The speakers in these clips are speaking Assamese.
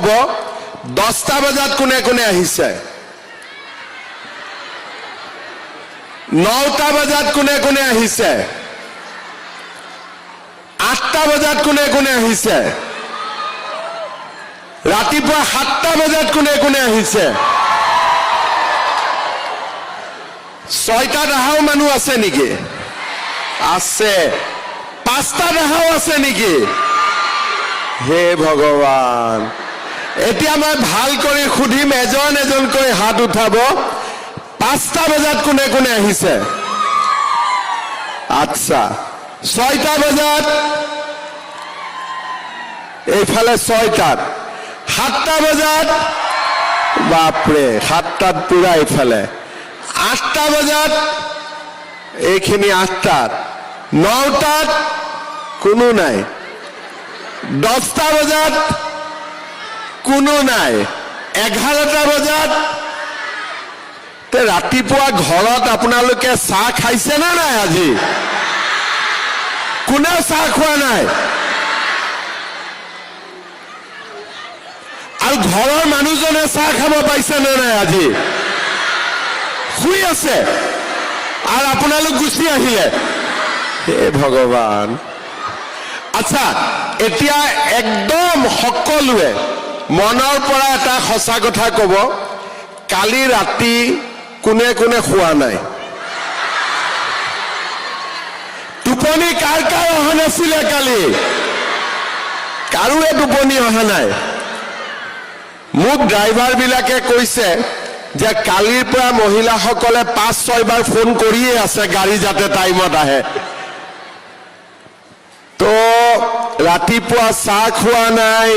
10টা বজাত কোনে কোনে আহিছে 9টা বজাত কোনে কোনে আহিছে 8টা বজাত কোনে কোনে আহিছে ৰাতিপুৱা 7টা বজাত কোনে কোনে আহিছে 6টাত আহাও মানুহ আছে নেকি আছে 5টাত আহাও আছে নেকি হে ভগৱান এতিয়া মই ভাল কৰি খুদিম এজন এজন কৰি হাত উঠাব 5টা বজাত কোনে কোনে আহিছে আচ্ছা 6টা বজাত এইফালে 6টাত 7টা বজাত বাপৰে 7টাত পুৰা এইফালে 8টা বজাত এইখিনি 8টাত 9টাত কোনো নাই 10টা বজাত কোনো নাই 11টা বজাত তে ৰাতিপুৱা ঘৰত আপোনালোকে চাহ খাইছে না নাই আজি কোনে চাহ খোৱা নাই আৰু ঘৰৰ মানুহজনে চাহ খাব পাইছে না নাই আজি শুই আছে আৰু আপোনালোক গুচি আহিলে হে ভগৱান আচ্ছা এতিয়া একদম সকলোৱে মনৰ পৰা এটা সঁচা কথা ক'ব কালি ৰাতি কোনে কোনে শুৱা নাই টোপনি কাৰ কাৰ অহা নাছিলে কালি কাৰোৱে টোপনি অহা নাই মোক ড্ৰাইভাৰ বিলাকে কৈছে যে কালিৰ পৰা মহিলাসকলে 5-6 বাৰ ফোন কৰিয়ে আছে গাড়ী যাতে টাইমত আহে তো ৰাতিপুৱা চাহ খোৱা নাই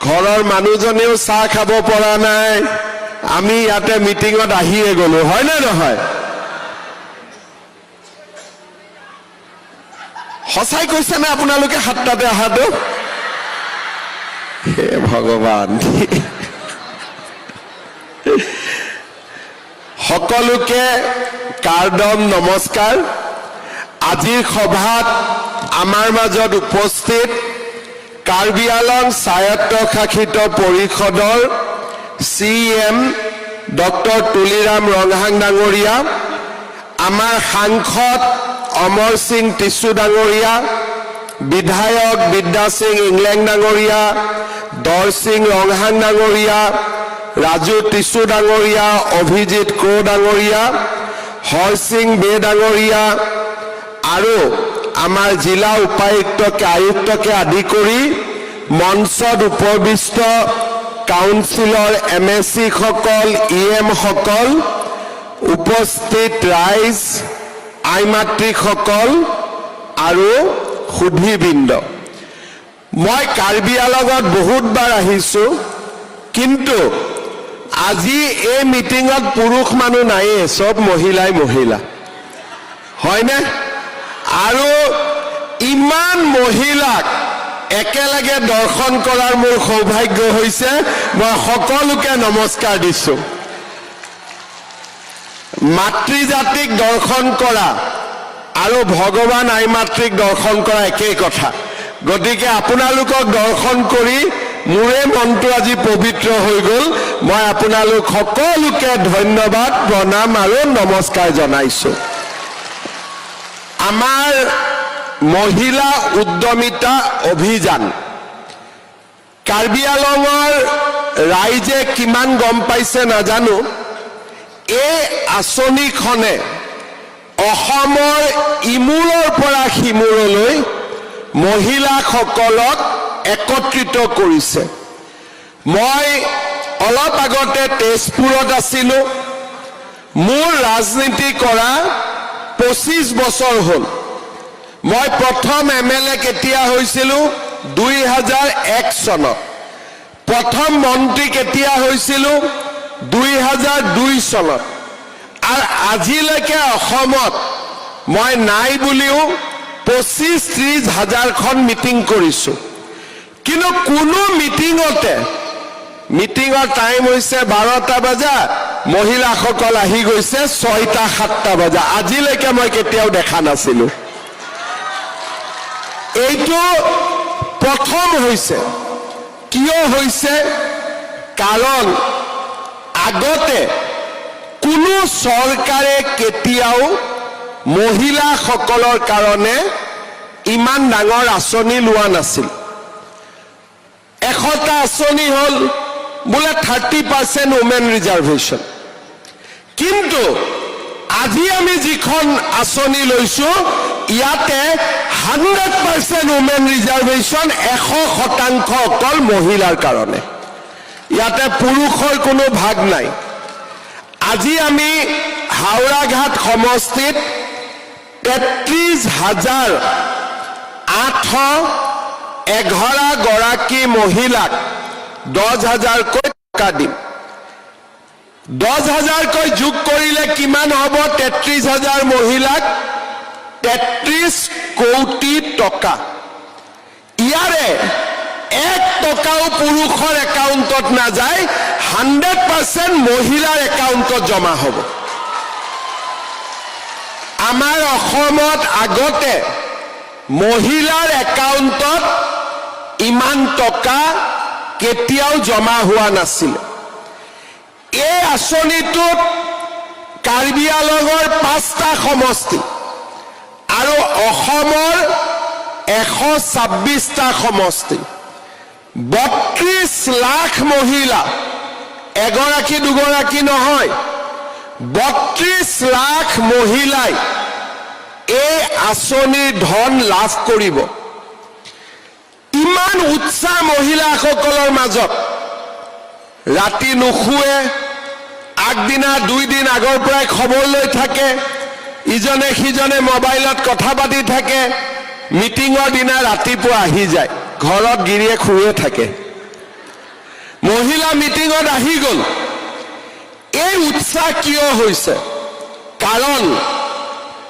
ঘৰৰ মানুহজনেও চাহ খাব পৰা নাই আমি ইয়াতে মিটিঙত আহিয়ে গলো হয় না নহয় সঁচাই কৈছে না আপোনালোকে 7টাতে আহাটো হে ভগৱান সকলোকে কাৰ্ডম নমস্কাৰ আজিৰ সভাত আমাৰ মাজত উপস্থিত কাৰ্বি আংলং স্বায়ত্তশাসিত পৰিষদৰ CM ডক্টৰ তুলিৰাম ৰংহাং ডাঙৰীয়া আমাৰ সাংসদ অমৰ সিং টিছু ডাঙৰীয়া বিধায়ক বিদ্যা সিং ইংলেণ্ড ডাঙৰীয়া দৰ সিং ৰংহাং ডাঙৰীয়া ৰাজু টিছু ডাঙৰীয়া অভিজিত ক্ৰো ডাঙৰীয়া হৰ সিং বে ডাঙৰীয়া আৰু আমাৰ জিলা উপায়ুক্তকে আয়ুক্তকে আদি কৰি মঞ্চত উপবিষ্ট কাউন্সিলৰ MSC সকল EM সকল উপস্থিত ৰাইজ আইমাতৃ সকল আৰু সুধীবৃন্দ মই কাৰ্বি আংলঙত বহুতবাৰ আহিছো কিন্তু আজি এই মিটিঙত পুৰুষ মানুহ নাই সব মহিলাই মহিলা হয়নে আৰু ইমান মহিলাক একেলগে দৰ্শন কৰাৰ মোৰ সৌভাগ্য হৈছে মই সকলোকে নমস্কাৰ দিছো মাতৃজাতিক দৰ্শন কৰা আৰু ভগৱান আইমাতৃক দৰ্শন কৰা একেই কথা গতিকে আপোনালোকক দৰ্শন কৰি মোৰে মনটো আজি পবিত্ৰ হৈ গ'ল মই আপোনালোক সকলোকে ধন্যবাদ প্ৰণাম আৰু নমস্কাৰ জনাইছো আমাৰ মহিলা উদ্যমিতা অভিযান কাৰ্বি আংলঙৰ ৰাইজে কিমান গম পাইছে নাজানো এই আঁচনিখনে অসমৰ ইমূৰৰ পৰা সিমূৰলৈ মহিলাসকলক একত্ৰিত কৰিছে মই অলপ আগতে তেজপুৰত আছিলো মোৰ ৰাজনীতি কৰা 25 বছৰ হ'ল মই প্ৰথম MLA কেতিয়া হৈছিলো 2001 চনত প্ৰথম মন্ত্ৰী কেতিয়া হৈছিলো 2002 চনত আৰু আজিলৈকে অসমত মই নাই বুলিও 25-30 হাজাৰখন মিটিং কৰিছো কিন্তু কোনো মিটিঙৰ টাইম হৈছে 12টা বজা মহিলাসকল আহি গৈছে 6টা-7টা বজা আজিলৈকে মই কেতিয়াও দেখা নাছিলো এইটো প্ৰথম হৈছে কিয় হৈছে কাৰণ আগতে কোনো চৰকাৰে কেতিয়াও মহিলাসকলৰ কাৰণে ইমান ডাঙৰ আঁচনি লোৱা নাছিল 100টা আঁচনি হ'ল বোলে 30% ওমেন ৰিজাৰ্ভেশ্যন কিন্তু আজি আমি যিখন আঁচনি লৈছো ইয়াতে 100% ওমেন ৰিজাৰ্ভেশ্যন 100% অকল মহিলাৰ কাৰণে ইয়াতে পুৰুষৰ কোনো ভাগ নাই আজি আমি হাওড়াঘাট সমষ্টিত 33,811 গৰাকী মহিলাক 10,000 কৈ টকা দিম 10,000 কৈ যোগ কৰিলে কিমান হ'ব 33,000 মহিলাক 33 কোটি টকা ইয়াৰে 1 টকাও পুৰুষৰ একাউণ্টত নাযায় 100% মহিলাৰ একাউণ্টত জমা হ'ব আমাৰ অসমত আগতে মহিলাৰ একাউণ্টত ইমান টকা কেতিয়াও জমা হোৱা নাছিল এই আঁচনিটোত কাৰ্বি আংলঙৰ 5টা সমষ্টি আৰু অসমৰ 126টা সমষ্টি 32 লাখ মহিলা এগৰাকী দুগৰাকী নহয় 32 লাখ মহিলাই এই আঁচনিৰ ধন লাভ কৰিব ইমান উৎসাহ মহিলাসকলৰ মাজত ৰাতি নুশুৱে আগদিনা 2 দিন আগৰ পৰাই খবৰ লৈ থাকে ইজনে সিজনে মোবাইলত কথা পাতি থাকে মিটিঙৰ দিনা ৰাতিপুৱা আহি যায় ঘৰত গিৰিয়েক শুয়ে থাকে মহিলা মিটিঙত আহি গ'ল এই উৎসাহ কিয় হৈছে কাৰণ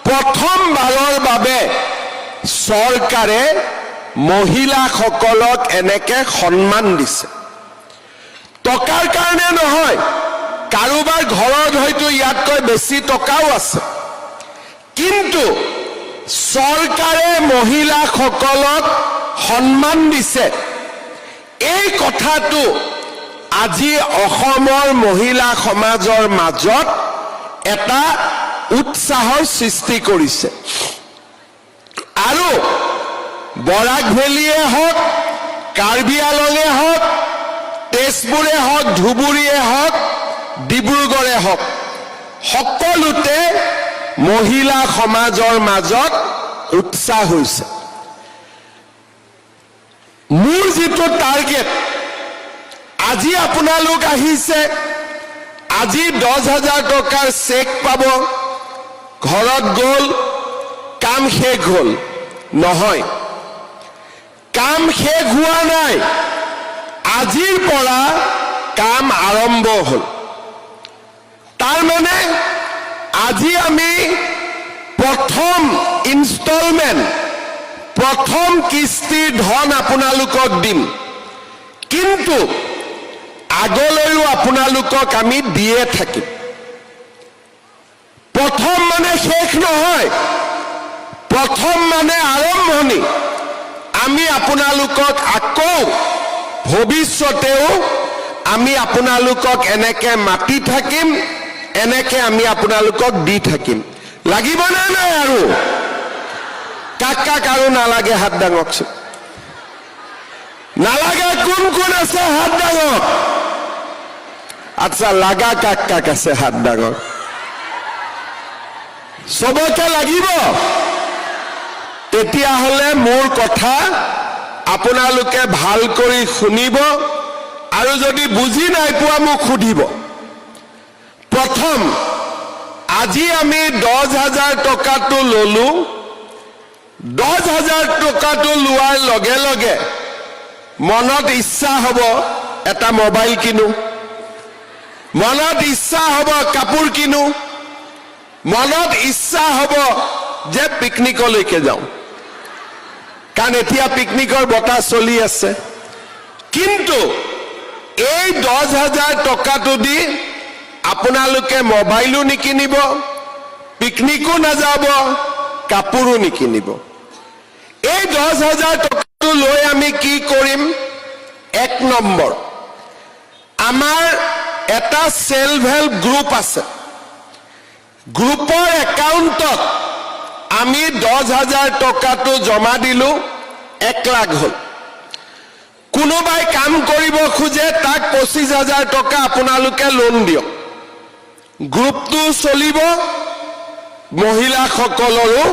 প্ৰথমবাৰৰ বাবে চৰকাৰে মহিলাসকলক এনেকে সন্মান দিছে টকাৰ কাৰণে নহয় কাৰোবাৰ ঘৰত হয়তো ইয়াতকৈ বেছি টকাও আছে কিন্তু চৰকাৰে মহিলাসকলক সন্মান দিছে এই কথাটো আজি অসমৰ মহিলা সমাজৰ মাজত এটা উৎসাহৰ সৃষ্টি কৰিছে আৰু বৰাক ভেলীয়ে হওক কাৰ্বি আংলঙে হওক তেজপুৰে হওক ধুবুৰীয়ে হওক ডিব্ৰুগড়ে হওক সকলোতে মহিলা সমাজৰ মাজত উৎসাহ হৈছে মোৰ যিটো টাৰ্গেট আজি আপোনালোক আহিছে আজি 10,000 টকাৰ চেক পাব ঘৰত গ'ল কাম শেষ হ'ল নহয় কাম শেষ হোৱা নাই আজিৰ পৰা কাম আৰম্ভ হ'ল তাৰ মানে আজি আমি প্ৰথম ইনষ্টলমেন্ট প্ৰথম কিস্তিৰ ধন আপোনালোকক দিম কিন্তু আগলৈও আপোনালোকক আমি দিয়ে থাকিম প্ৰথম মানে শেষ নহয় প্ৰথম মানে আৰম্ভণি আমি আপোনালোকক আকৌ ভৱিষ্যতেও আমি আপোনালোকক এনেকে মাতি থাকিম এনেকে আমি আপোনালোকক দি থাকিম লাগিব না নাই আৰু কাক কাক আৰু নালাগে হাত দাঙকচোন নালাগে কোন কোন আছে হাত দাঙক আচ্ছা লাগা কাক কাক আছে হাত দাঙক সবকে লাগিব তেতিয়াহ'লে মোৰ কথা আপোনালোকে ভাল কৰি শুনিব আৰু যদি বুজি নাই পোৱা মোক সুধিব প্ৰথম আজি আমি 10,000 টকাটো ললো 10,000 টকাটো লোৱাৰ লগে লগে মনত ইচ্ছা হ'ব এটা মোবাইল কিনো মনত ইচ্ছা হ'ব কাপোৰ কিনো মনত ইচ্ছা হ'ব যে পিকনিকলৈকে যাওঁ কাৰণ এতিয়া পিকনিকৰ বতাহ চলি আছে কিন্তু এই 10,000 টকাটো দি আপোনালোকে মোবাইলো নিকিনিব পিকনিকো নাযাব কাপোৰো নিকিনিব এই 10,000 টকাটো লৈ আমি কি কৰিম এক নম্বৰ, আমাৰ এটা সেলফ হেল্প গ্ৰুপ আছে। গ্ৰুপৰ একাউণ্টত আমি 10,000 টকাটো জমা দিলো, 1 লাখ হ'ল। কোনোবাই কাম কৰিব খোজে তাক 25,000 টকা আপোনালোকে লোন দিয়ক। গ্ৰুপটো চলিব, মহিলাসকলৰো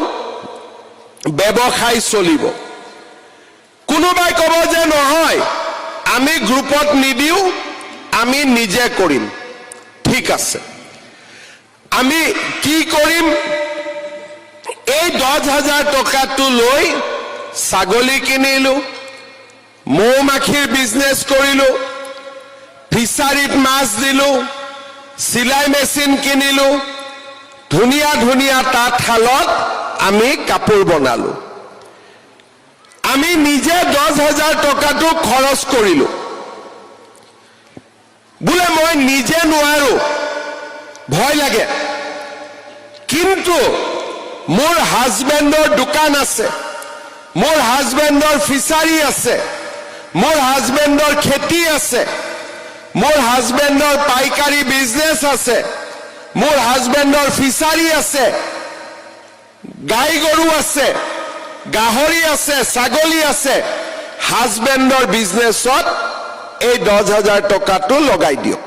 ব্যৱসায় চলিব। কোনোবাই ক'ব যে নহয় আমি গ্ৰুপত নিদিও, আমি নিজে কৰিম, ঠিক আছে। আমি কি কৰিম, এই 10,000 টকাটো লৈ ছাগলী কিনিলো, মৌ-মাখিৰ বিজনেছ কৰিলো, ফিচাৰীত মাছ দিলো, চিলাই মেচিন কিনিলো, ধুনীয়া ধুনীয়া তাঁতশালত আমি কাপোৰ বনালো। আমি নিজে 10,000 টকাটো খৰচ কৰিলো। বোলে মই নিজে নোৱাৰো, ভয় লাগে, কিন্তু মোৰ হাজবেণ্ডৰ দোকান আছে, মোৰ হাজবেণ্ডৰ ফিচাৰী আছে, মোৰ হাজবেণ্ডৰ খেতি আছে, মোৰ হাজবেণ্ডৰ পাইকাৰী বিজনেছ আছে, মোৰ হাজবেণ্ডৰ ফিচাৰী আছে, গাই গৰু আছে, গাহৰি আছে, ছাগলী আছে। হাজবেণ্ডৰ বিজনেছত এই 10,000 টকাটো লগাই দিয়ক।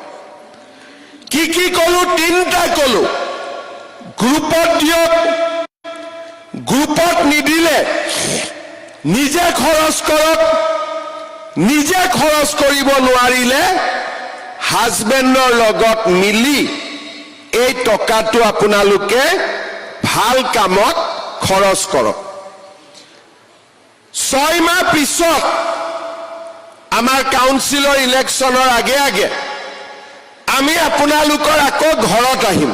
কি কি কলো, 3টা কলো। গ্ৰুপত দিয়ক, গ্ৰুপত নিদিলে নিজে খৰচ কৰক, নিজে খৰচ কৰিব নোৱাৰিলে হাজবেণ্ডৰ লগত মিলি এই টকাটো আপোনালোকে ভাল কামত খৰচ কৰক। 6 মাহ পিছত আমাৰ কাউন্সিলৰ ইলেকশ্যনৰ আগে আগে আমি আপোনালোকৰ আকৌ ঘৰত আহিম।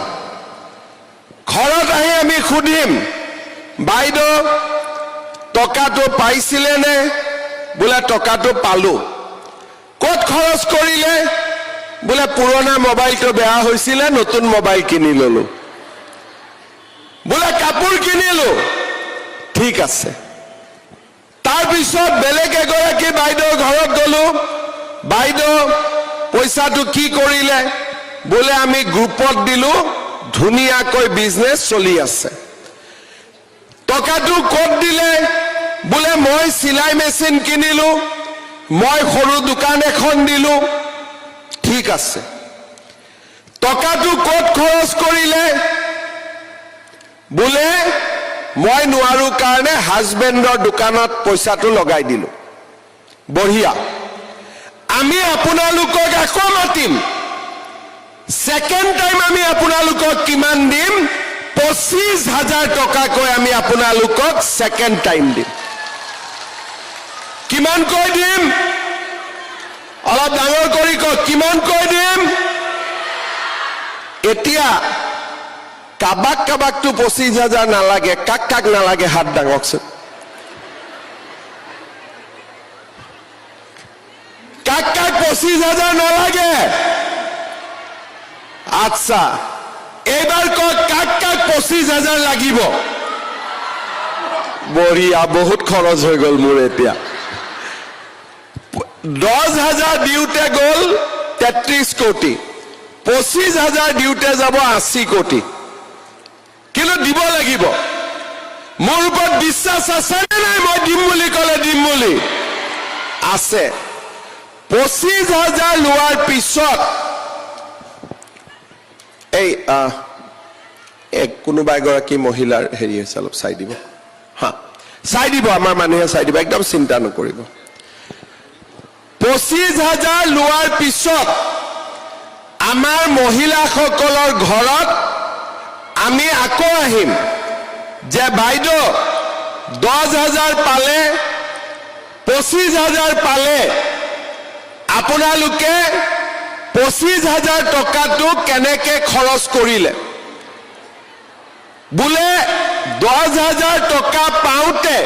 ঘৰত আহি আমি সুধিম, বাইদেউ টকাটো পাইছিলে নে? বোলে টকাটো পালো। ক'ত খৰচ কৰিলে? বোলে পুৰণা মোবাইলটো বেয়া হৈছিলে, নতুন মোবাইল কিনি ললো। বোলে কাপোৰ কিনিলো, ঠিক আছে। তাৰপিছত বেলেগ এগৰাকী বাইদেউৰ ঘৰত গলো, বাইদেউ পইচাটো কি কৰিলে? বোলে আমি গ্ৰুপত দিলো, ধুনীয়াকৈ বিজনেছ চলি আছে। টকাটো ক'ত দিলে? বোলে মই চিলাই মেচিন কিনিলো, মই সৰু দোকান এখন দিলো, ঠিক আছে। টকাটো ক'ত খৰচ কৰিলে? বোলে মই নোৱাৰো কাৰণে হাজবেণ্ডৰ দোকানত পইচাটো লগাই দিলো। বঢ়িয়া। আমি আপোনালোকক আকৌ মাতিম, সেকেন্ড টাইম আমি আপোনালোকক কিমান দিম? 25,000 টকাকৈ আমি আপোনালোকক সেকেন্ড টাইম দিম। কিমানকৈ দিম? অলপ ডাঙৰ কৰি কওক, কিমানকৈ দিম? এতিয়া কাবাক কাবাকটো 25,000 নালাগে, কাক কাক নালাগে হাত দাঙকচোন। কাক কাক 25,000 নালাগে? আচ্ছা, এইবাৰ কওক কাক কাক 25,000 লাগিব? বঢ়িয়া, বহুত খৰচ হৈ গ'ল মোৰ এতিয়া। 10,000 দিওঁতে গ'ল 33 কোটি, 25,000 দিওঁতে যাব 80 কোটি। কিন্তু দিব লাগিব। মোৰ ওপৰত বিশ্বাস আছে নে নাই? মই দিম বুলি ক'লে দিম বুলি আছে। 25,000 লোৱাৰ পিছত এই কোনোবা এগৰাকী মহিলাৰ হেৰি হৈছে, অলপ চাই দিব। হা, চাই দিব, আমাৰ মানুহে চাই দিব, একদম চিন্তা নকৰিব। 25,000 লোৱাৰ পিছত আমাৰ মহিলাসকলৰ ঘৰত আমি আকৌ আহিম যে বাইদেউ 10,000 পালে, 25,000 পালে, আপোনালোকে 25,000 টকাটো কেনেকে খৰচ কৰিলে? বোলে 10,000 টকা পাওঁতে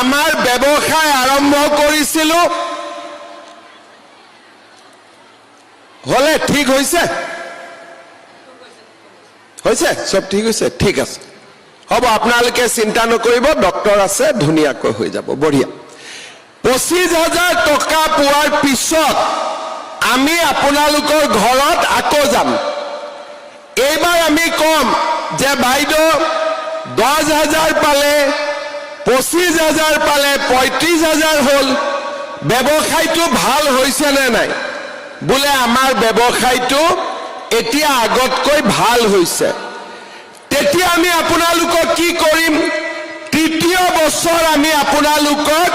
আমাৰ ব্যৱসায় আৰম্ভ কৰিছিলো, হলে ঠিক হৈছে? হৈছে? সব ঠিক হৈছে? ঠিক আছে, হ'ব, আপোনালোকে চিন্তা নকৰিব, ডক্টৰ আছে, ধুনীয়াকৈ হৈ যাব। বঢ়িয়া। 25,000 টকা পোৱাৰ পিছত আমি আপোনালোকৰ ঘৰত আকৌ যাম। এইবাৰ আমি কম যে বাইদেউ 10,000 পালে, 25,000 পালে, 35,000 হ'ল, ব্যৱসায়টো ভাল হৈছে নে নাই? বোলে আমাৰ ব্যৱসায়টো এতিয়া আগতকৈ ভাল হৈছে। তেতিয়া আমি আপোনালোকক কি কৰিম? তৃতীয় বছৰ আমি আপোনালোকক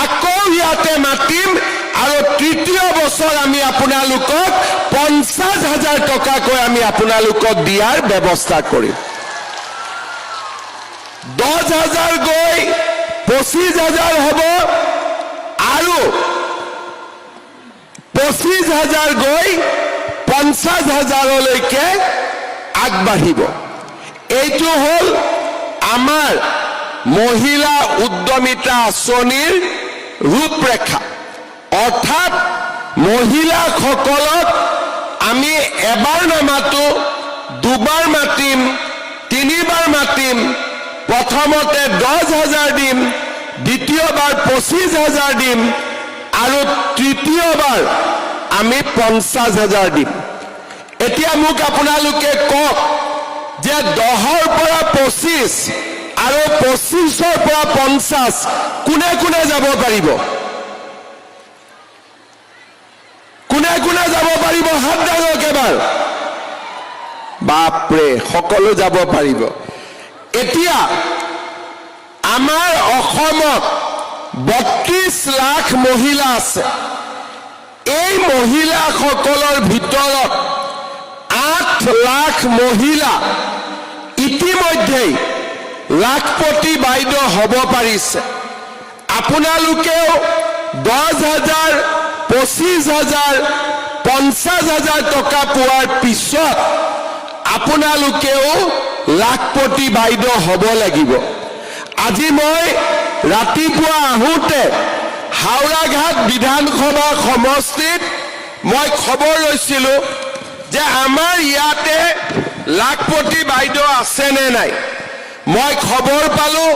আকৌ ইয়াতে মাতিম আৰু তৃতীয় বছৰ আমি আপোনালোকক 50,000 টকাকৈ আমি আপোনালোকক দিয়াৰ ব্যৱস্থা কৰিম। 10,000 গৈ 25,000 হ'ব আৰু 25,000 গৈ 50,000লৈকে আগবাঢ়িব। এইটো হ'ল আমাৰ মহিলা উদ্যমিতা আঁচনিৰ ৰূপৰেখা। অৰ্থাৎ মহিলাসকলক আমি এবাৰ নামাতো, দুবাৰ মাতিম, তিনিবাৰ মাতিম। প্ৰথমতে 10,000 দিম, দ্বিতীয়বাৰ 25,000 দিম আৰু তৃতীয়বাৰ আমি 50,000 দিম। এতিয়া মোক আপোনালোকে কওক যে 10ৰ পৰা 25 আৰু 25ৰ পৰা 50 কোনে কোনে যাব পাৰিব? কোনে কোনে যাব পাৰিব? হাত দাঙক এবাৰ। বাপৰে, সকলো যাব পাৰিব। এতিয়া আমাৰ অসমত 32 লাখ মহিলা আছে। এই মহিলাসকলৰ ভিতৰত 8 লাখ মহিলা ইতিমধ্যেই লাখপতি বাইদেউ হ'ব পাৰিছে। আপোনালোকেও 10,000, 25,000, 50,000 টকা পোৱাৰ পিছত আপোনালোকেও লাখপতি বাইদেউ হ'ব লাগিব। আজি মই ৰাতিপুৱা আহোঁতে হাওৰাঘাট বিধানসভা সমষ্টিত মই খবৰ লৈছিলোঁ যে আমাৰ ইয়াতে লাখপতি বাইদেউ আছে নে নাই। মই খবৰ পালোঁ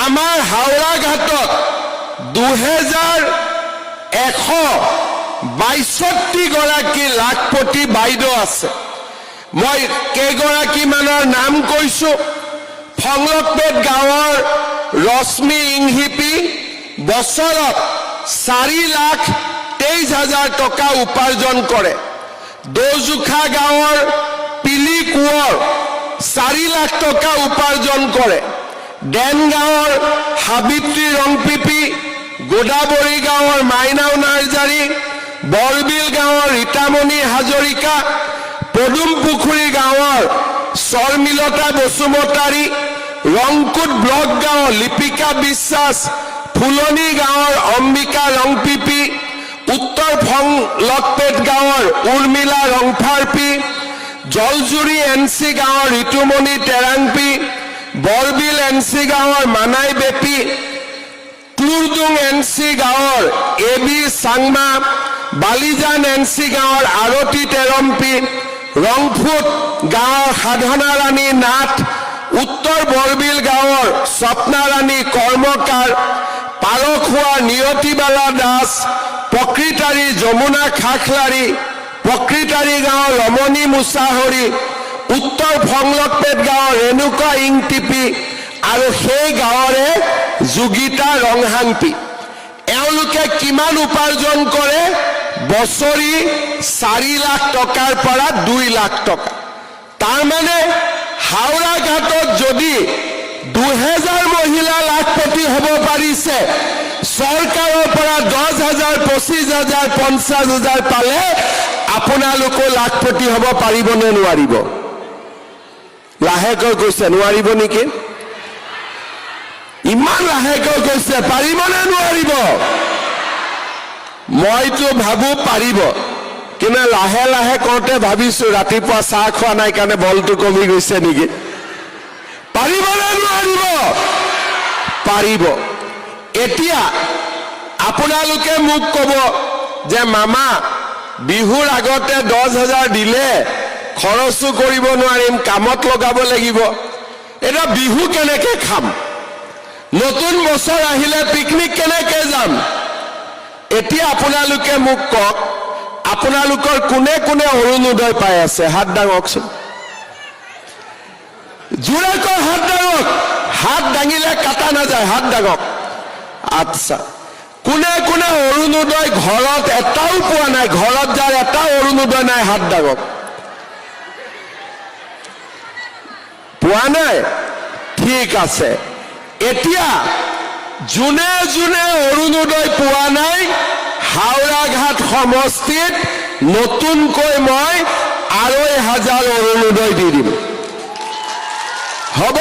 আমাৰ হাওৰাঘাটত 2,162 গৰাকী লাখপতি বাইদেউ আছে। মই কেইগৰাকীমানৰ নাম কৈছোঁ। ফংলকপেট গাঁৱৰ ৰশ্মি ইংহিপি বছৰত 4,23,000 টকা উপাৰ্জন কৰে। দৌজোখা গাঁৱৰ পিলি কোঁৱৰ 4 লাখ টকা উপাৰ্জন কৰে। ডেনগাঁৱৰ সাবিত্ৰী ৰংপিপি, গোদাবৰী গাঁৱৰ মাইনাও নাৰ্জাৰী, বৰবিল গাঁৱৰ ৰীতামণি হাজৰিকা, পদুমপুখুৰী গাঁৱৰ শৰ্মিলতা বসুমতাৰী, ৰংকুট ব্লক গাঁৱৰ লিপিকা বিশ্বাস, ফুলনি গাঁৱৰ অম্বিকা ৰংপিপি, উত্তৰ ফংলকপেট গাঁৱৰ উৰ্মিলা ৰংফাৰপি, জলজুৰি এনচি গাঁৱৰ ঋতুমণি টেৰাংপি, বৰবিল এনচি গাঁৱৰ মানাই বেপি, ক্লুৰডুং এনচি গাঁৱৰ এবি চাংমা, বালিজান এনচি গাঁৱৰ আৰতী টেৰম্পি, ৰংফুট গাঁৱৰ সাধনা ৰাণী নাথ, উত্তৰ বৰবিল গাঁৱৰ স্বপ্না ৰাণী কৰ্মকাৰ, পাৰখোৱাৰ নিয়তিবালা দাস, প্ৰকৃতাৰী যমুনা খাখলাৰী, প্ৰকৃতাৰী গাঁৱৰ ৰমণী মুছাহৰী, উত্তৰ ফংলকপেট গাঁৱৰ ৰেণুকা ইংটিপি আৰু সেই গাঁৱৰে যোগিতা ৰংহাংপি। এওঁলোকে কিমান উপাৰ্জন কৰে? বছৰি 4 লাখ টকাৰ পৰা 2 লাখ টকা। তাৰমানে হাওৰাঘাটত যদি 2,000 মহিলা লাখপতি হ'ব পাৰিছে, চৰকাৰৰ পৰা 10,000, 25,000, 50,000 পালে আপোনালোকো লাখপতি হ'ব পাৰিব নে নোৱাৰিব? লাহেকৈ কৈছে নোৱাৰিব নেকি? ইমান লাহেকৈ কৈছে, পাৰিব নে নোৱাৰিব? মইতো ভাবো পাৰিব, কিন্তু লাহে লাহে কওঁতে ভাবিছো ৰাতিপুৱা চাহ খোৱা নাই কাৰণে বলটো কমি গৈছে নেকি। পাৰিব নে নোৱাৰিব? পাৰিব। এতিয়া আপোনালোকে মোক ক'ব যে মামা বিহুৰ আগতে 10,000 দিলে খৰচো কৰিব নোৱাৰিম, কামত লগাব লাগিব। এটা বিহু কেনেকে খাম? নতুন বছৰ আহিলে পিকনিক কেনেকৈ যাম এতিয়া আপোনালোকে মোক কওক আপোনালোকৰ কোনে কোনে অৰুণোদয় পাই আছে হাত দাঙকচোন জোৰেকৈ হাত দাঙক হাত দাঙিলে কাটা নাযায় হাত দাঙক আচ্ছা কোনে কোনে অৰুণোদয় ঘৰত এটাও পোৱা নাই ঘৰত যাৰ এটা অৰুণোদয় নাই হাত দাঙক পোৱা নাই ঠিক আছে এতিয়া জুনে জুনে অৰুণোদয় পোৱা নাই হাওৰাঘাট সমষ্টিত নতুনকৈ মই ২৫০০ অৰুণোদয় দি দিম হ'ব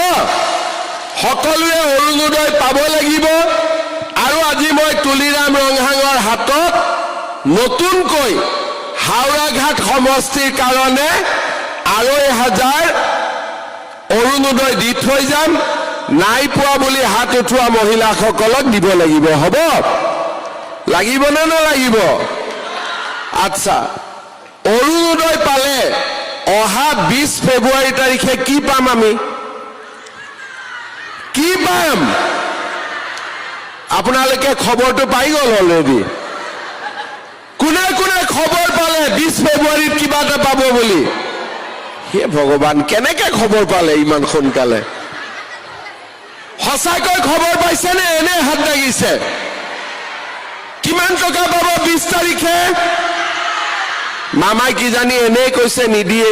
সকলোৱে অৰুণোদয় পাব লাগিব আৰু আজি মই তুলিৰাম ৰংহাঙৰ হাতত নতুনকৈ হাওৰাঘাট সমষ্টিৰ কাৰণে ২৫০০ অৰুণোদয় দি থৈ যাম নাই পোৱা বুলি হাত উঠোৱা মহিলাসকলক দিব লাগিব হ'ব লাগিব নে নালাগিব আচ্ছা অৰুণোদয় পালে অহা ২০ ফেব্ৰুৱাৰী তাৰিখে কি পাম আমি কি পাম আপোনালোকে খবৰটো পাই গ'ল অলৰেডি কোনে কোনে খবৰ পালে ২০ ফেব্ৰুৱাৰীত কিবা এটা পাব বুলি হে ভগৱান কেনেকৈ খবৰ পালে ইমান সোনকালে সঁচাকৈ খবৰ পাইছে নে এনে হাত দাঙিছে কিমান টকা পাব ২০ তাৰিখে মামাই কি জানি এনে কৈছে নিদিয়ে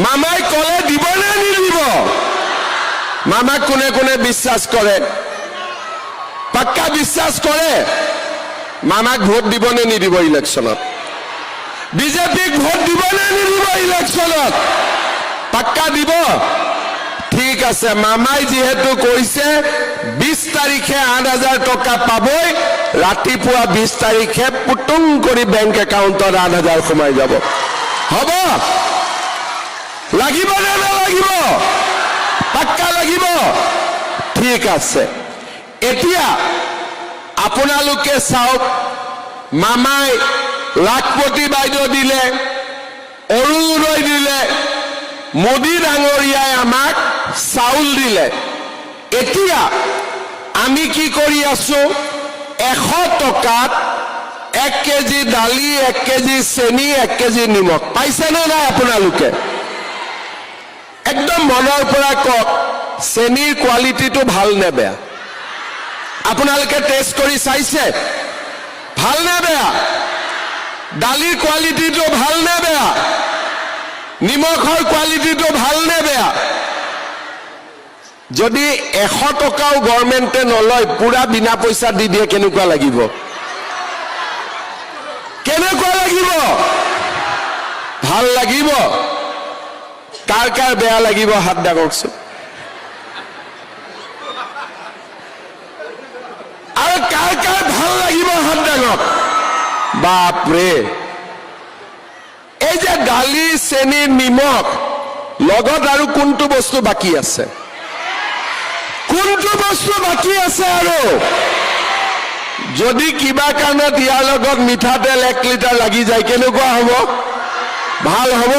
মামাই কলে দিব নে নিদিব মামাক কোনে কোনে বিশ্বাস কৰে পাক্কা বিশ্বাস কৰে মামাক ভোট দিব নে নিদিব ইলেকশ্যনত বিজেপিক ভোট দিব নে নিদিব ইলেকশ্যনত পাক্কা দিব ঠিক আছে মামাই যেহেতু কৈছে ২০ তাৰিখে ৮০০০ টকা পাবই ৰাতিপুৱা ২০ তাৰিখে পুটুং কৰি বেংক একাউণ্টত ৮০০০ সোমাই যাব হ'ব লাগিব নে নালাগিব পাক্কা লাগিব ঠিক আছে এতিয়া আপোনালোকে চাওক মামাই লাখপতি বাইদেউ দিলে অৰুণোদয় দিলে মোদী ডাঙৰীয়াই আমাক চাউল দিলে এতিয়া আমি কি কৰি আছো ১০০ টকাত ১ কেজি দালি ১ কেজি চেনি ১ কেজি নিমখ পাইছে নে নাই আপোনালোকে একদম মনৰ পৰা কওক চেনিৰ কোৱালিটিটো ভাল নে বেয়া আপোনালোকে টেষ্ট কৰি চাইছে ভাল নে বেয়া দালিৰ কোৱালিটিটো ভাল নে বেয়া নিমখৰ কোৱালিটিটো ভাল নে বেয়া যদি ১০০ টকাও গভৰ্ণমেণ্টে নলয় পুৰা বিনা পইচা দি দিয়ে কেনেকুৱা লাগিব ভাল লাগিব কাৰ কাৰ বেয়া লাগিব হাত দাঙকচোন আৰু কাৰ কাৰ ভাল লাগিব হাত দাঙক বাপৰে এই যে দালি চেনি নিমখ লগত আৰু কোনটো বস্তু বাকি আছে আৰু যদি কিবা কাৰণত ইয়াৰ লগত মিঠাতেল 1 লিটাৰ লাগি যায় কেনেকুৱা হ'ব ভাল হ'ব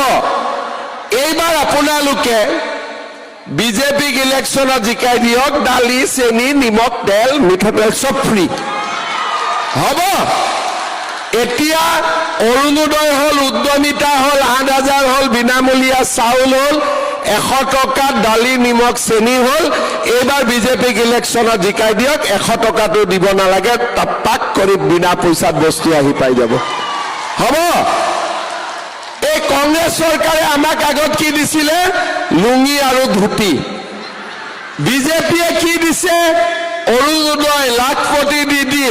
এইবাৰ আপোনালোকে বিজেপিক ইলেকশ্যনত জিকাই দিয়ক দালি চেনি নিমখ তেল মিঠাতেল সব ফ্ৰী হ'ব এতিয়া অৰুণোদয় হল উদ্যমিতা হল ৮০০০ হল বিনামূলীয়া চাউল হল ১০০ টকা দালি নিমখ চেনি হল এইবাৰ বিজেপিক ইলেকশ্যনত জিকাই দিয়ক ১০০ টকাটো দিব নালাগে তাপাক কৰি বিনা পইচাত বস্তু আহি পাই যাব হ'ব এই কংগ্ৰেছ চৰকাৰে আমাক আগত কি দিছিলে লুঙি আৰু ধুতি বিজেপিয়ে কি দিছে অৰুণোদয় লাখপতি দি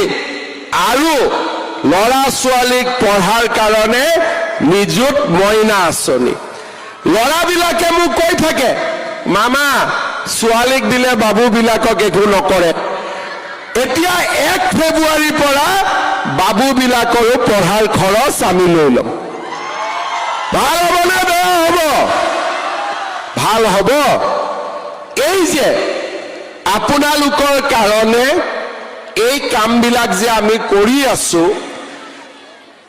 আৰু লৰা ছোৱালীক পঢ়াৰ কাৰণে নিযুত মইনা আঁচনি লৰাবিলাকে মোক কৈ থাকে মামা ছোৱালীক দিলে বাবুবিলাকক একো নকৰে এতিয়া 1 ফেব্ৰুৱাৰীৰ পৰা বাবুবিলাকৰো পঢ়াৰ খৰচ আমি লৈ ল'ম ভাল হ'ব নে বেয়া হ'ব ভাল হ'ব এই যে আপোনালোকৰ কাৰণে এই কামবিলাক যে আমি কৰি আছো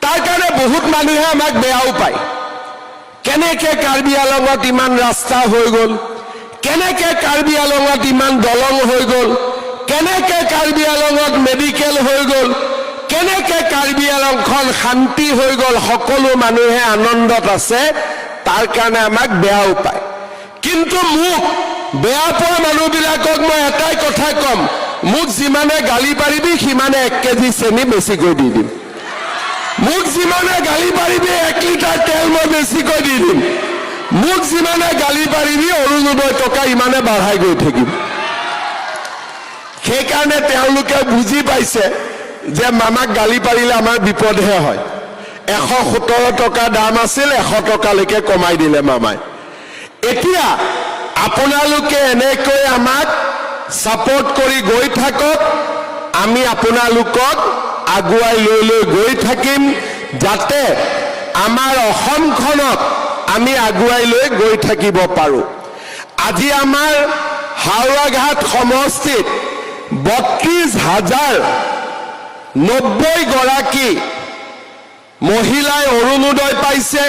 তাৰ কাৰণে বহুত মানুহে আমাক বেয়াও পায় কেনেকৈ কাৰ্বি আলঙত ইমান ৰাস্তা হৈ গ'ল কেনেকে কাৰ্বি আলঙত ইমান দলং হৈ গ'ল, কেনেকে কাৰ্বি আলঙত মেডিকেল হৈ গ'ল, কেনেকে কাৰ্বি আলংখন শান্তি হৈ গ'ল, সকলো মানুহে আনন্দত আছে, তাৰ কাৰণে আমাক বেয়াও পায়। কিন্তু মোক বেয়া পোৱা মানুহবিলাকক মই এটাই কথা ক'ম, মোক যিমানে গালি পাৰিবি সিমানে 1 কেজি চেনি বেছিকৈ দি দিম। মোক যিমানে গালি পাৰিবি 1 লিটাৰ তেল মই বেছিকৈ দি দিম। মোক যিমানে গালি পাৰিবি অৰুণোদয় টকা ইমানে বাঢ়াই গৈ থাকিম। সেইকাৰণে তেওঁলোকে বুজি পাইছে যে মামাক গালি পাৰিলে আমাৰ বিপদহে হয়। 117 টকা দাম আছিল, 100 টকালৈকে কমাই দিলে মামাই। এতিয়া আপোনালোকে এনেকৈ আমাক ছাপোৰ্ট কৰি গৈ থাকক, আমি আপোনালোকক আগুৱাই লৈ লৈ গৈ থাকিম, যাতে আমাৰ অসমখনক আমি আগুৱাই লৈ গৈ থাকিব পাৰোঁ। আজি আমাৰ হাওৰাঘাট সমষ্টিত 32,090 গৰাকী মহিলাই অৰুণোদয় পাইছে।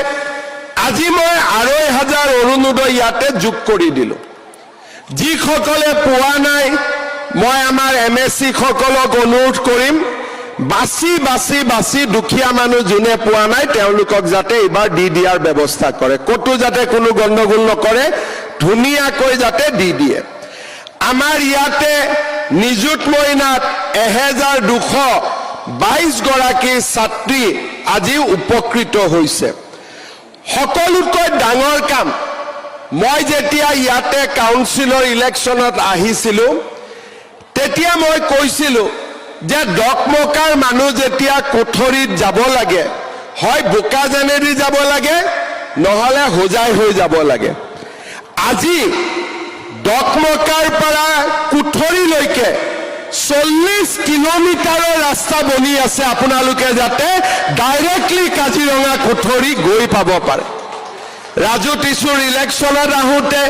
আজি মই 2,500 অৰুণোদয় ইয়াতে যোগ কৰি দিলোঁ। যিসকলে পোৱা নাই মই আমাৰ MSC সকলক অনুৰোধ কৰিম, বাছি বাছি বাছি দুখীয়া মানুহ যোনে পোৱা নাই তেওঁলোকক যাতে এইবাৰ দি দিয়াৰ ব্যৱস্থা কৰে, ক'তো যাতে কোনো গণ্ডগোল নকৰে, ধুনীয়াকৈ যাতে দি দিয়ে। আমাৰ ইয়াতে নিযুত মইনাত 1,222 গৰাকী ছাত্ৰী আজি উপকৃত হৈছে। সকলোতকৈ ডাঙৰ কাম, মই যেতিয়া ইয়াতে কাউন্সিলৰ ইলেকশ্যনত আহিছিলোঁ তেতিয়া মই কৈছিলোঁ যে ডকমকাৰ মানুহ যেতিয়া কোঠৰীত যাব লাগে, হয় বোকাজানেদি যাব লাগে নহ'লে হোজাই হৈ যাব লাগে। আজি ডকমকাৰ পৰা কোঠৰীলৈকে 40 কিলোমিটাৰৰ ৰাস্তা বনি আছে, আপোনালোকে যাতে ডাইৰেক্টলি কাজিৰঙা কোঠৰী গৈ পাব পাৰে। ৰাজু টিছুৰ ইলেকশ্যনত আহোঁতে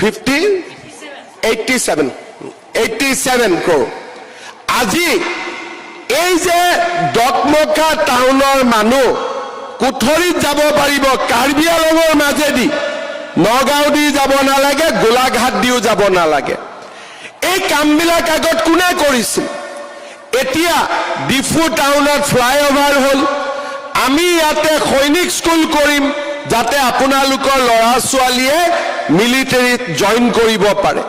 87 ক্ৰ'ৰ। আজি এই যে ডকমকা টাউনৰ মানুহ কোঠৰীত যাব পাৰিব কাৰ্বি আলঙৰ মাজেদি, নগাঁও দি যাব নালাগে, গোলাঘাট দিও যাব নালাগে। এই কামবিলাক আগত কোনে কৰিছিল? এতিয়া ডিফু টাউনত ফ্লাইঅভাৰ হ'ল, আমি ইয়াতে সৈনিক স্কুল কৰিম যাতে আপোনালোকৰ ল'ৰা ছোৱালীয়ে মিলিটাৰীত জইন কৰিব পাৰে।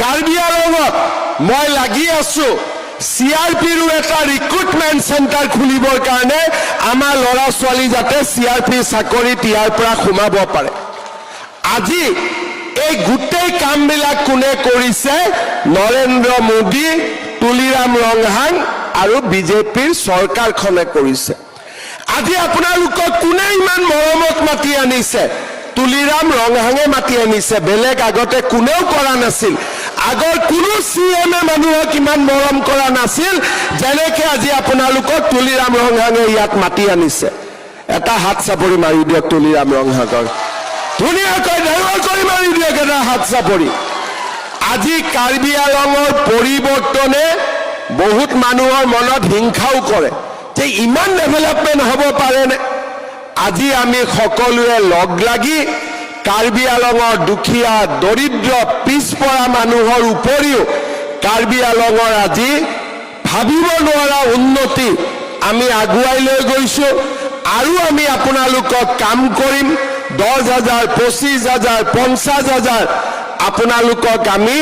কাৰ্বি আলঙত মই লাগি আছো CRPৰো এটা ৰিক্ৰুটমেণ্ট চেণ্টাৰ খুলিবৰ কাৰণে, আমাৰ ল'ৰা ছোৱালী যাতে CRP চাকৰিত ইয়াৰ পৰা সোমাব পাৰে। আজি এই গোটেই কামবিলাক কোনে কৰিছে? নৰেন্দ্ৰ মোদী, তুলিৰাম ৰংহাং আৰু বিজেপিৰ চৰকাৰখনে কৰিছে। আজি আপোনালোকক কোনে ইমান মৰমত মাতি আনিছে? তুলিৰাম ৰংহাঙে মাতি আনিছে, বেলেগ আগতে কোনেও কৰা নাছিল। আগৰ কোনো CMে মানুহক ইমান মৰম কৰা নাছিল যেনেকে আজি আপোনালোকক তুলিৰাম ৰংহাঙে ইয়াত মাতি আনিছে। এটা হাত চাপৰি মাৰি দিয়ক তুলিৰাম ৰংহাঙক, ধুনীয়াকৈ ডাঙৰ কৰি মাৰি দিয়ক এটা হাত চাপৰি। আজি কাৰ্বি আলঙৰ পৰিৱৰ্তনে বহুত মানুহৰ মনত হিংসাও কৰে যে ইমান ডেভেলপমেণ্ট হ'ব পাৰেনে? আজি আমি সকলোৱে লগ লাগি কাৰ্বি আলঙৰ দুখীয়া, দৰিদ্ৰ, পিছপৰা মানুহৰ উপৰিও কাৰ্বি আলঙৰ আজি ভাবিব নোৱাৰা উন্নতি আমি আগুৱাই লৈ গৈছোঁ। আৰু আমি আপোনালোকক কাম কৰিম, 10,000, 25,000, 50,000 আপোনালোকক আমি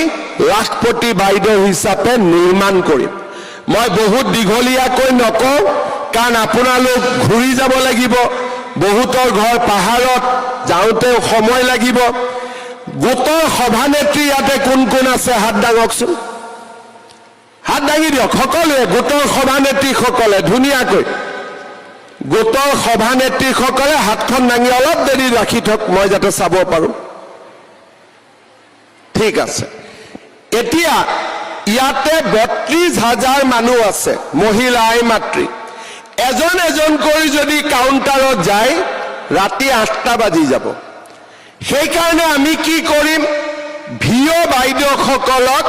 লাখপতি বাইদেউ হিচাপে নিৰ্মাণ কৰিম। মই বহুত দীঘলীয়াকৈ নকওঁ, কাৰণ আপোনালোক ঘূৰি যাব লাগিব, বহুতৰ ঘৰ পাহাৰত, যাওঁতেও সময় লাগিব। গোটৰ সভানেত্ৰী ইয়াতে কোন কোন আছে হাত দাঙকচোন, হাত দাঙি দিয়ক সকলোৱে। গোটৰ সভানেত্ৰীসকলে ধুনীয়াকৈ, গোটৰ সভানেত্ৰীসকলে হাতখন দাঙি অলপ দেৰি ৰাখি থওক, মই যাতে চাব পাৰোঁ। ঠিক আছে। এতিয়া ইয়াতে 32,000 মানুহ আছে, মহিলা আই মাতৃ। এজন এজন কৰি যদি কাউণ্টাৰত যায় ৰাতি 8টা বাজি যাব। সেইকাৰণে আমি কি কৰিম, ভিঅ বাইদেউসকলক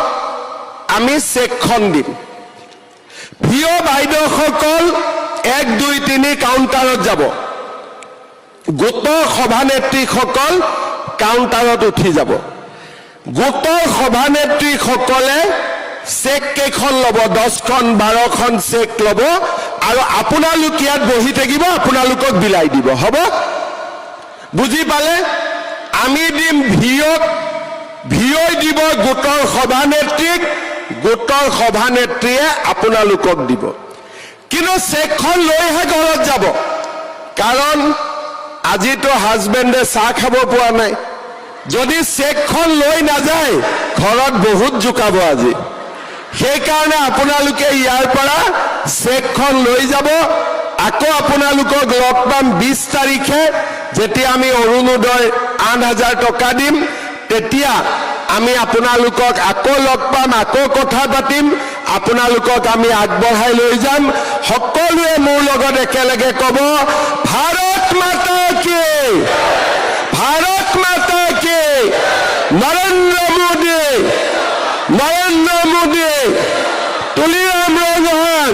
আমি চেকখন দিম। ভিঅ বাইদেউসকল 1, 2, 3 কাউণ্টাৰত যাব, গোটৰ সভানেত্ৰীসকল কাউণ্টাৰত উঠি যাব গোটৰ সভানেত্ৰীসকলে চেক কেইখন ল'ব 10খন 12খন চেক ল'ব আৰু আপোনালোক ইয়াত বহি থাকিব আপোনালোকক বিলাই দিব হ'ব বুজি পালে আমি দিম ভিঅই দিব গোটৰ সভানেত্ৰীক গোটৰ সভানেত্ৰীয়ে আপোনালোকক দিব কিন্তু চেকখন লৈহে ঘৰত যাব কাৰণ আজিতো হাজবেণ্ডে চাহ খাব পোৱা নাই যদি চেকখন লৈ নাযায় ঘৰত বহুত জোকাব আজি সেইকাৰণে আপোনালোকে ইয়াৰ পৰা চেকখন লৈ যাব আকৌ আপোনালোকক লগ পাম 20 তাৰিখে যেতিয়া আমি অৰুণোদয় 8,000 টকা দিম তেতিয়া আমি আপোনালোকক আকৌ লগ পাম আকৌ কথা পাতিম আপোনালোকক আমি আগবঢ়াই লৈ যাম সকলোৱে মোৰ লগত একেলগে ক'ব ভাৰত মাতা কি নৰেন্দ্ৰ মোদী তুলিৰাম ৰঞ্জন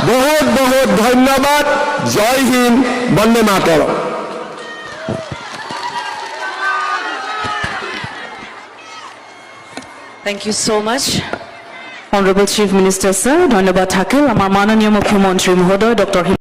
বহুত বহুত ধন্যবাদ জয় Hind Vande Mataram Thank you so much, Honorable Chief Minister, sir. ধন্যবাদ থাকিল আমাৰ মাননীয় মুখ্যমন্ত্ৰী মহোদয় ডক্টৰ